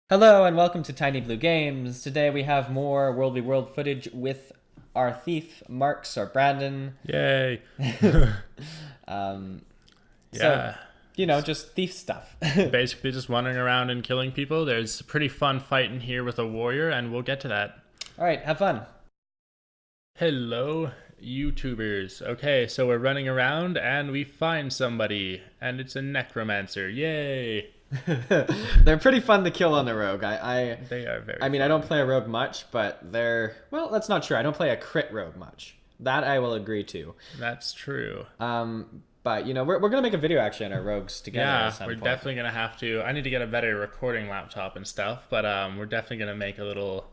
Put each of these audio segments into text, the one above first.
Hello and welcome to Tiny Blue Games. Today we have more World v World footage with our thief, Marks, or Brandon. Yay. So, you know, just thief stuff. Basically just wandering around and killing people. There's a pretty fun fight in here with a warrior, and we'll get to that. Alright, have fun. Hello, YouTubers. Okay, so we're running around and we find somebody, and it's a necromancer. Yay. They're pretty fun to kill on the rogue. They are very I mean, I don't play a rogue much, but they're... Well, that's not true. I don't play a crit rogue much. That I will agree to. That's true. But, you know, we're going to make a video actually on our rogues together. Yeah, we're definitely going to have to. I need to get a better recording laptop and stuff, but we're definitely going to make a little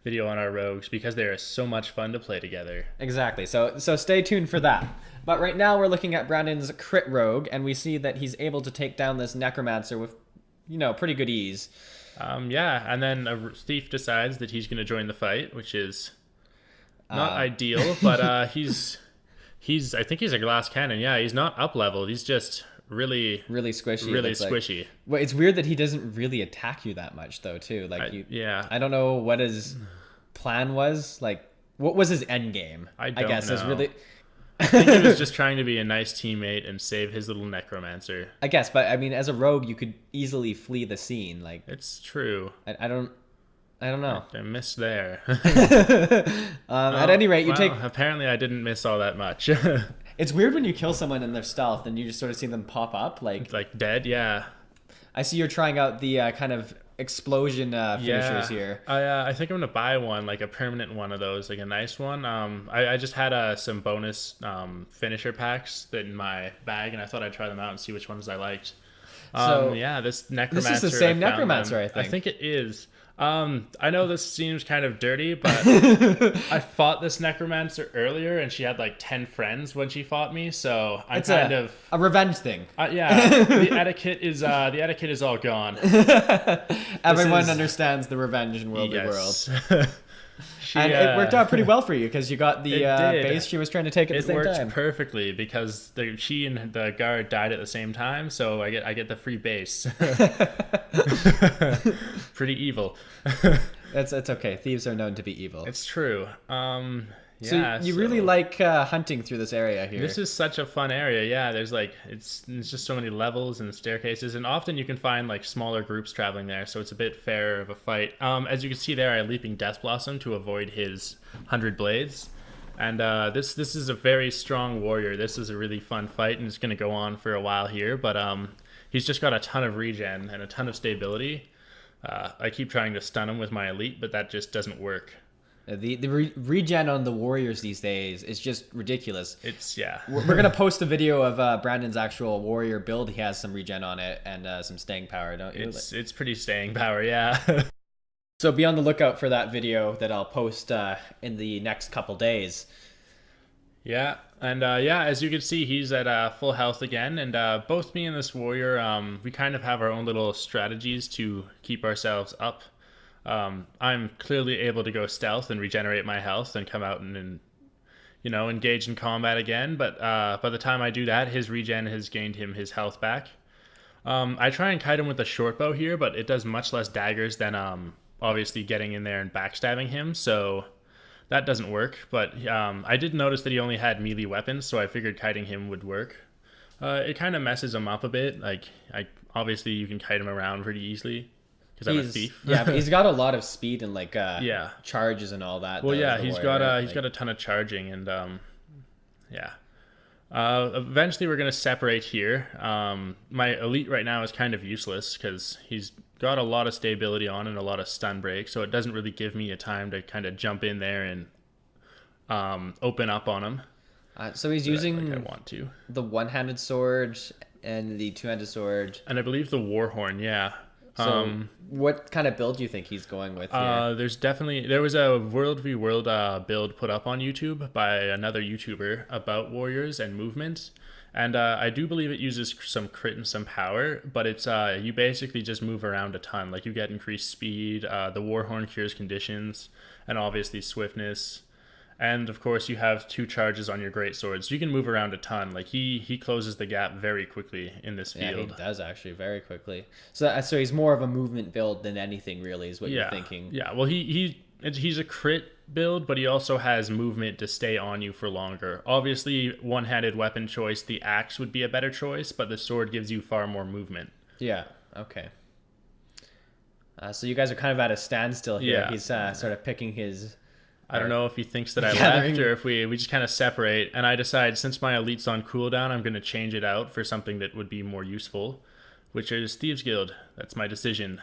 video on our rogues because they are so much fun to play together. Exactly. So stay tuned for that. But right now we're looking at Brandon's crit rogue, and we see that he's able to take down this necromancer with, you know, pretty good ease. Yeah, and then a thief decides that he's going to join the fight, which is not ideal, but I think he's a glass cannon. Yeah, he's not up leveled. He's just really squishy. Really squishy. Well, it's weird that he doesn't really attack you that much though, too. Like yeah. I don't know what his plan was. Like, what was his end game? I guess know. is really. I think he was just trying to be a nice teammate and save his little necromancer. I guess, but I mean, as a rogue, you could easily flee the scene. Like, it's true. I don't know. I missed there. At any rate, you take. Apparently, I didn't miss all that much. It's weird when you kill someone in their stealth and you just sort of see them pop up, like dead. Yeah. I see you're trying out the kind of explosion finishers here. I think I'm gonna buy one, like a permanent one of those, like a nice one. I just had some bonus finisher packs that in my bag, and I thought I'd try them out and see which ones I liked. So yeah, this necromancer. This is the same necromancer, I think it is. I know this seems kind of dirty, but I fought this necromancer earlier, and she had like 10 friends when she fought me, so I'm it's kind of a revenge thing. Yeah, the etiquette is all gone. Everyone understands the revenge in World v World. And it worked out pretty well for you because you got the base she was trying to take at the same time. It worked perfectly because she and the guard died at the same time, so I get the free base. Pretty evil. It's okay. Thieves are known to be evil. It's true. So you really like hunting through this area here. This is such a fun area. Yeah, there's just so many levels and staircases, and often you can find like smaller groups traveling there, so it's a bit fairer of a fight. As you can see there, I leaping Death Blossom to avoid his 100 blades, and this is a very strong warrior. This is a really fun fight, and it's going to go on for a while here. But he's just got a ton of regen and a ton of stability. I keep trying to stun him with my elite, but that just doesn't work. The regen on the warriors these days is just ridiculous. Yeah. We're gonna post a video of Brandon's actual warrior build. He has some regen on it and some staying power, don't you? It's pretty staying power, yeah. So be on the lookout for that video that I'll post in the next couple days. Yeah, and yeah, as you can see, he's at full health again, and both me and this warrior, we kind of have our own little strategies to keep ourselves up. I'm clearly able to go stealth and regenerate my health and come out and you know, engage in combat again, but by the time I do that, his regen has gained him his health back. I try and kite him with a short bow here, but it does much less daggers than obviously getting in there and backstabbing him, so that doesn't work. But I did notice that he only had melee weapons, so I figured kiting him would work. It kind of messes him up a bit. Like, obviously you can kite him around pretty easily because I'm a thief. Yeah, but he's got a lot of speed and like yeah, charges and all that. Well, yeah, he's got a ton of charging, and yeah. Eventually we're gonna separate here. My elite right now is kind of useless because he's got a lot of stability on and a lot of stun break, so it doesn't really give me a time to kind of jump in there and open up on him. So he's using I want to the one-handed sword and the two-handed sword, and I believe the war horn. Yeah. So what kind of build do you think he's going with here? There was a World v World build put up on YouTube by another YouTuber about warriors and movement, and I do believe it uses some crit and some power, but it's you basically just move around a ton. Like, you get increased speed, the war horn cures conditions, and obviously swiftness, And of course, you have 2 charges on your greatsword, so you can move around a ton. Like he closes the gap very quickly in this Yeah, field. he does actually very quickly. So he's more of a movement build than anything, really, is what you're thinking. Yeah, well, he's a crit build, but he also has movement to stay on you for longer. Obviously, one-handed weapon choice, the axe would be a better choice, but the sword gives you far more movement. Yeah. Okay. So you guys are kind of at a standstill here. Yeah. He's sort of picking his. I don't know if he thinks that I Gathering. left or if we just kind of separate. And I decide, since my elite's on cooldown, I'm going to change it out for something that would be more useful, which is Thieves Guild. That's my decision.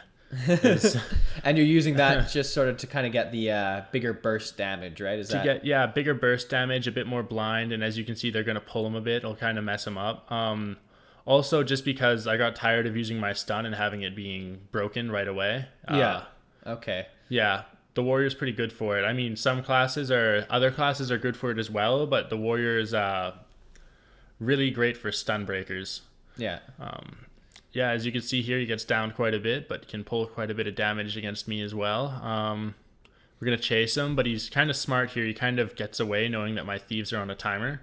And you're using that just sort of to kind of get the bigger burst damage, right? Is To that get, bigger burst damage, a bit more blind, and as you can see, they're going to pull him a bit. It'll kind of mess him up. Also, just because I got tired of using my stun and having it being broken right away. Yeah. Okay. Yeah, the warrior's pretty good for it. I mean, other classes are good for it as well, but the warrior is really great for stun breakers. Yeah. Yeah, as you can see here, he gets down quite a bit, but can pull quite a bit of damage against me as well. We're going to chase him, but he's kind of smart here. He kind of gets away knowing that my thieves are on a timer.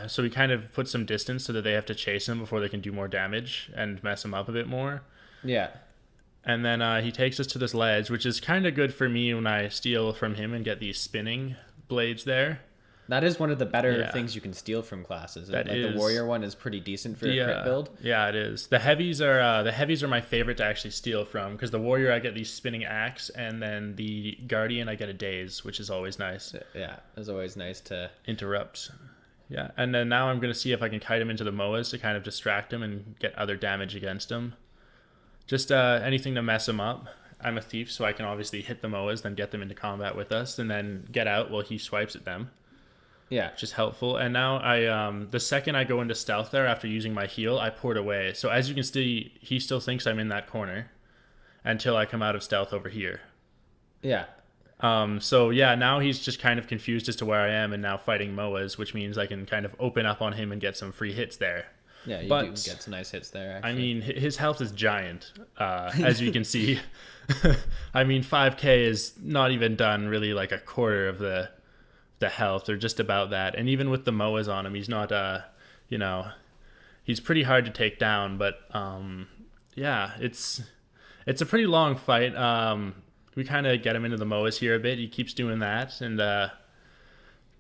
So he kind of puts some distance so that they have to chase him before they can do more damage and mess him up a bit more. Yeah. And then he takes us to this ledge, which is kind of good for me when I steal from him and get these spinning blades there. That is one of the better things you can steal from classes. The warrior one is pretty decent for a crit build. Yeah, it is. The heavies are my favorite to actually steal from, because the warrior I get these spinning axe, and then the guardian I get a daze, which is always nice. Yeah, it's always nice to interrupt. Yeah, and then now I'm going to see if I can kite him into the Moas to kind of distract him and get other damage against him. Just anything to mess him up. I'm a thief, so I can obviously hit the Moas, then get them into combat with us, and then get out while he swipes at them. Yeah. Which is helpful. And now the second I go into stealth there after using my heal, I port away. So as you can see, he still thinks I'm in that corner until I come out of stealth over here. Yeah. So yeah, now he's just kind of confused as to where I am and now fighting Moas, which means I can kind of open up on him and get some free hits there. Yeah, you do get some nice hits there, actually. I mean, his health is giant, as you can see. I mean, 5k is not even done really like a quarter of the health, or just about that. And even with the Moas on him, he's not, he's pretty hard to take down. But yeah, it's a pretty long fight. We kind of get him into the Moas here a bit. He keeps doing that, and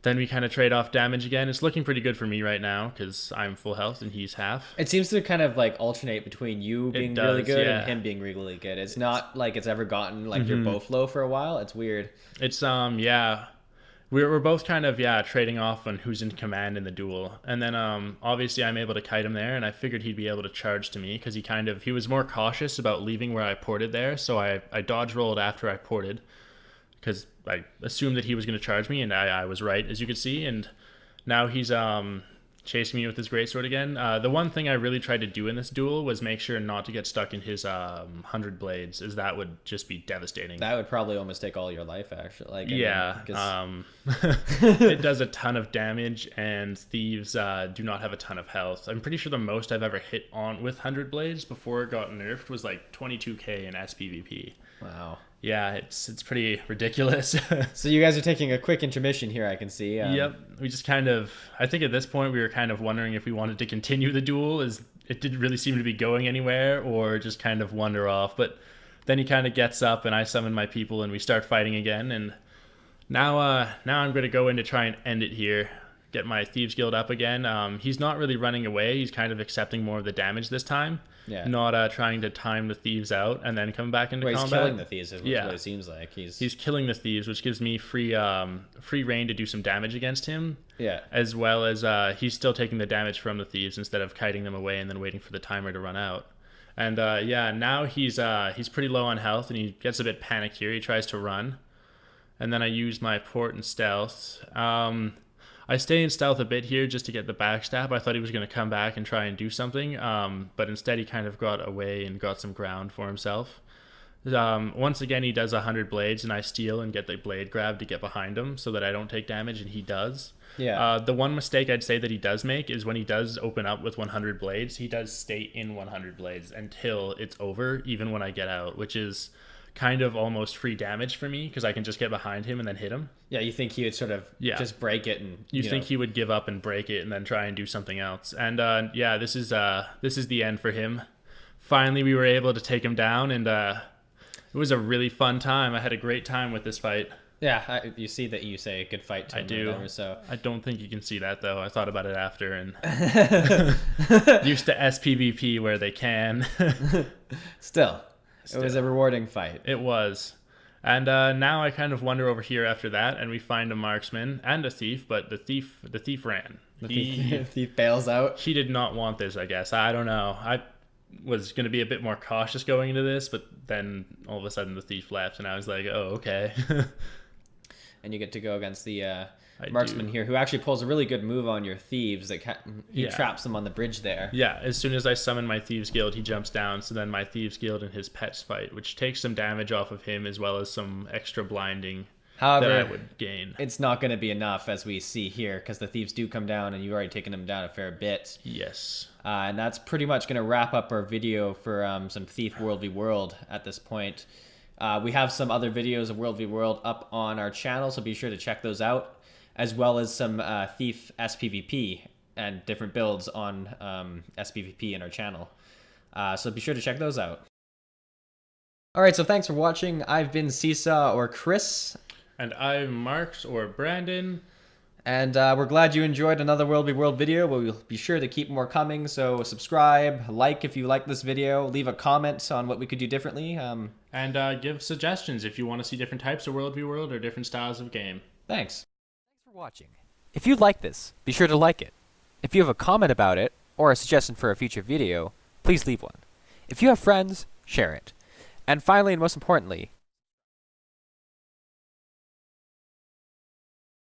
then we kind of trade off damage again. It's looking pretty good for me right now because I'm full health and he's half. It seems to kind of like alternate between you being really good and him being really good. It's not like it's ever gotten like you're both low for a while. It's weird. It's yeah. We're both kind of trading off on who's in command in the duel. And then obviously I'm able to kite him there, and I figured he'd be able to charge to me because he was more cautious about leaving where I ported there. So I dodge rolled after I ported, because I assumed that he was going to charge me, and I was right, as you can see. And now he's chasing me with his greatsword again. The one thing I really tried to do in this duel was make sure not to get stuck in his 100 blades, as that would just be devastating. That would probably almost take all your life, actually. It does a ton of damage, and thieves do not have a ton of health. I'm pretty sure the most I've ever hit on with 100 blades before it got nerfed was like 22k in SPVP. Wow. Yeah, it's pretty ridiculous. So you guys are taking a quick intermission here, I can see. Yep. We just I think at this point we were kind of wondering if we wanted to continue the duel, as it didn't really seem to be going anywhere, or just kind of wander off. But then he kind of gets up and I summon my people and we start fighting again. And now I'm going to go in to try and end it here. Get my Thieves Guild up again. He's not really running away. He's kind of accepting more of the damage this time. Yeah. Not trying to time the thieves out and then come back into combat. He's killing the thieves, is what it seems like. He's killing the thieves, which gives me free reign to do some damage against him. Yeah. As well as he's still taking the damage from the thieves instead of kiting them away and then waiting for the timer to run out. And now he's pretty low on health, and he gets a bit panicked here. He tries to run. And then I use my port and stealth. I stay in stealth a bit here just to get the backstab. I thought he was going to come back and try and do something, but instead he kind of got away and got some ground for himself. Once again, he does 100 blades, and I steal and get the blade grab to get behind him so that I don't take damage, and he does. Yeah. The one mistake I'd say that he does make is when he does open up with 100 blades, he does stay in 100 blades until it's over, even when I get out, which is kind of almost free damage for me because I can just get behind him and then hit him. Yeah, you think he would sort of just break it and you think he would give up and break it and then try and do something else. And yeah, this is the end for him. Finally, we were able to take him down, and it was a really fun time. I had a great time with this fight. Yeah, you see that you say good fight to him. I do. So I don't think you can see that, though. I thought about it after, and used to SPVP where they can. Still, it was a rewarding fight. It was. And now I kind of wander over here after that, and we find a marksman and a thief, but the thief ran. The thief bails out. He did not want this, I guess. I don't know. I was going to be a bit more cautious going into this, but then all of a sudden the thief left, and I was like, oh, okay. And you get to go against the marksman here, who actually pulls a really good move on your thieves. That he traps them on the bridge there. Yeah, as soon as I summon my Thieves Guild, he jumps down, so then my Thieves Guild and his pets fight, which takes some damage off of him as well as some extra blinding. However, that I would gain. It's not going to be enough, as we see here, because the thieves do come down, and you've already taken them down a fair bit. Yes. And that's pretty much going to wrap up our video for some Thief World v World at this point. We have some other videos of World v World up on our channel, so be sure to check those out, as well as some Thief SPVP and different builds on SPVP in our channel. So be sure to check those out. Alright, so thanks for watching. I've been Seesaw or Chris. And I'm Marks or Brandon. And we're glad you enjoyed another World v World video. We'll be sure to keep more coming, so subscribe, like if you like this video, leave a comment on what we could do differently. And give suggestions if you want to see different types of World v World or different styles of game. Thanks. Thanks for watching. If you like this, be sure to like it. If you have a comment about it, or a suggestion for a future video, please leave one. If you have friends, share it. And finally, and most importantly,